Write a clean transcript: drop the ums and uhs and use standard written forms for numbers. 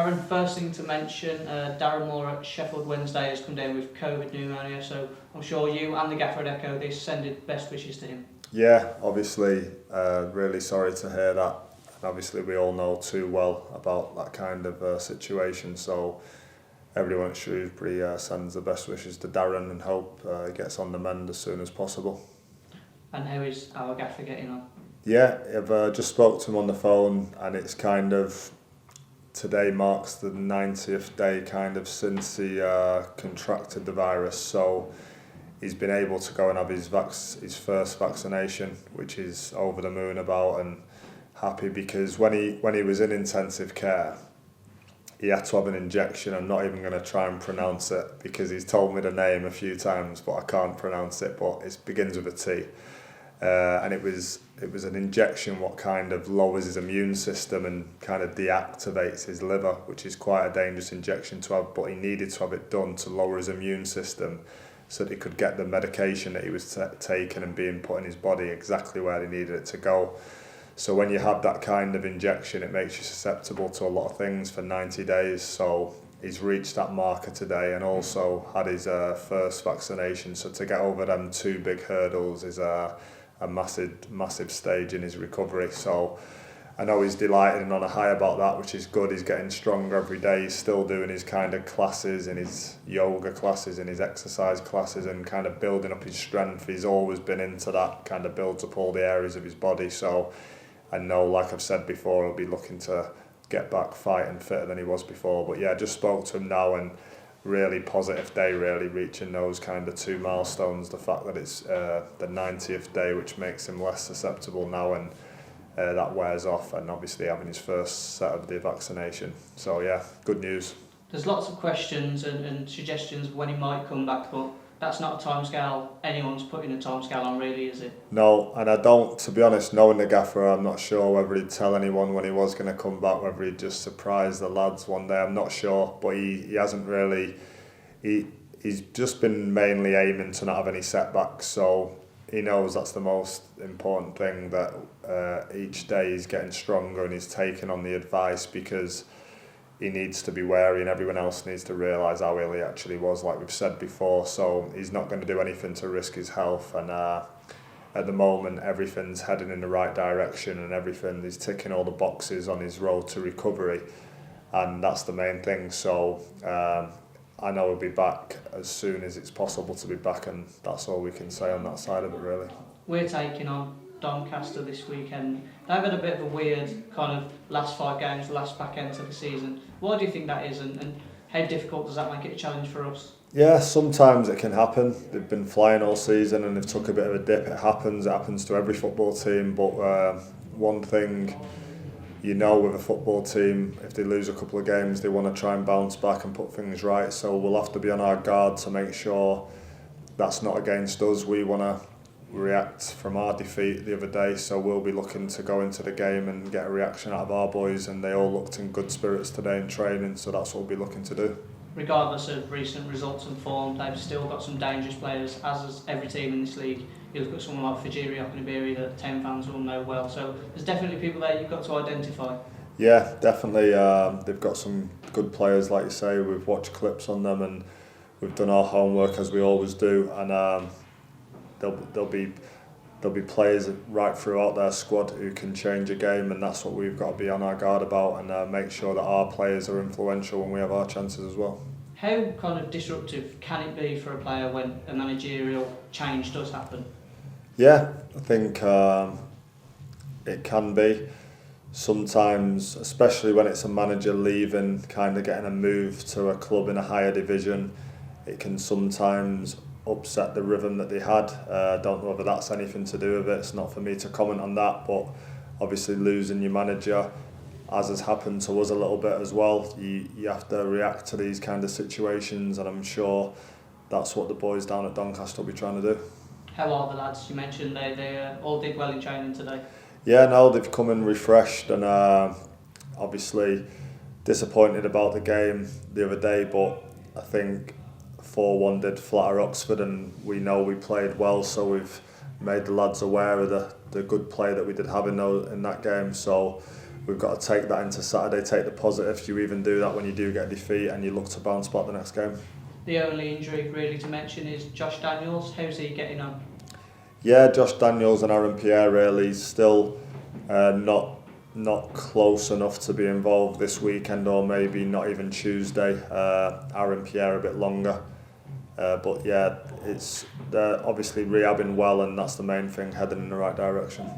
Aaron, first thing to mention, Darren Moore at Sheffield Wednesday has come down with COVID pneumonia, so I'm sure you and the gaffer had echoed this, sending best wishes to him. Yeah, obviously, really sorry to hear that. And obviously we all know too well about that kind of situation, so everyone at Shrewsbury sends the best wishes to Darren and hope he gets on the mend as soon as possible. And how is our gaffer getting on? Yeah, I've just spoke to him on the phone, and it's kind of, today marks the 90th day kind of since he contracted the virus, so he's been able to go and have his first vaccination, which he's over the moon about and happy, because when he was in intensive care, he had to have an injection. I'm not even going to try and pronounce it because he's told me the name a few times, but I can't pronounce it, but it begins with a T. And it was an injection what kind of lowers his immune system and kind of deactivates his liver, which is quite a dangerous injection to have, but he needed to have it done to lower his immune system so that he could get the medication that he was taking and being put in his body exactly where he needed it to go. So when you have that kind of injection, it makes you susceptible to a lot of things for 90 days. So he's reached that marker today and also had his first vaccination. So to get over them two big hurdles is a massive stage in his recovery. So I know he's delighted and on a high about that, which is good. He's getting stronger every day. He's still doing his kind of classes and his yoga classes and his exercise classes and kind of building up his strength. He's always been into that, kind of builds up all the areas of his body. So I know, like I've said before, he'll be looking to get back fighting fitter than he was before. But yeah, I just spoke to him now and really positive day, really reaching those kind of two milestones. The fact that it's the 90th day, which makes him less susceptible now, and that wears off, and obviously having his first set of the vaccination. So yeah, good news. There's lots of questions and suggestions when he might come back, but that's not a timescale anyone's putting a timescale on, really, is it? No, and I don't, to be honest, knowing the gaffer, I'm not sure whether he'd tell anyone when he was going to come back, whether he'd just surprise the lads one day. I'm not sure, but he hasn't really. He's just been mainly aiming to not have any setbacks, so he knows that's the most important thing, that each day he's getting stronger and he's taking on the advice, because he needs to be wary and everyone else needs to realise how ill he actually was, like we've said before. So he's not going to do anything to risk his health, and at the moment everything's heading in the right direction and he's ticking all the boxes on his road to recovery, and that's the main thing. So I know he'll be back as soon as it's possible to be back, and that's all we can say on that side of it, really. We're taking on Doncaster this weekend. They've had a bit of a weird kind of last 5 games, the last back end of the season. What do you think that is, and how difficult does that make it a challenge for us? Yeah, sometimes it can happen. They've been flying all season and they've took a bit of a dip. It happens to every football team, but one thing you know with a football team, if they lose a couple of games, they want to try and bounce back and put things right. So we'll have to be on our guard to make sure that's not against us. We want to react from our defeat the other day, so we'll be looking to go into the game and get a reaction out of our boys, and they all looked in good spirits today in training, so that's what we'll be looking to do. Regardless of recent results and form, they've still got some dangerous players, as has every team in this league. You've got someone like Fajiri Okunibiri that 10 fans will know well, so there's definitely people there you've got to identify. Yeah, definitely. They've got some good players, like you say. We've watched clips on them and we've done our homework as we always do, and there'll be players right throughout their squad who can change a game, and that's what we've got to be on our guard about, and make sure that our players are influential when we have our chances as well. How kind of disruptive can it be for a player when a managerial change does happen? Yeah, I think it can be. Sometimes, especially when it's a manager leaving, kind of getting a move to a club in a higher division, it can sometimes upset the rhythm that they had. I don't know whether that's anything to do with it. It's not for me to comment on that, but obviously losing your manager, as has happened to us a little bit as well, you have to react to these kind of situations, and I'm sure that's what the boys down at Doncaster will be trying to do. How are the lads? You mentioned they all did well in training today. Yeah, no, they've come in refreshed, and obviously disappointed about the game the other day, but I think 4-1 did flatter Oxford, and we know we played well, so we've made the lads aware of the good play that we did have in that game. So we've got to take that into Saturday, take the positives. You even do that when you do get a defeat and you look to bounce back the next game. The only injury really to mention is Josh Daniels. How's he getting on? Yeah, Josh Daniels and Aaron Pierre really still not close enough to be involved this weekend, or maybe not even Tuesday. Aaron Pierre a bit longer. But yeah, they're obviously rehabbing well, and that's the main thing, heading in the right direction.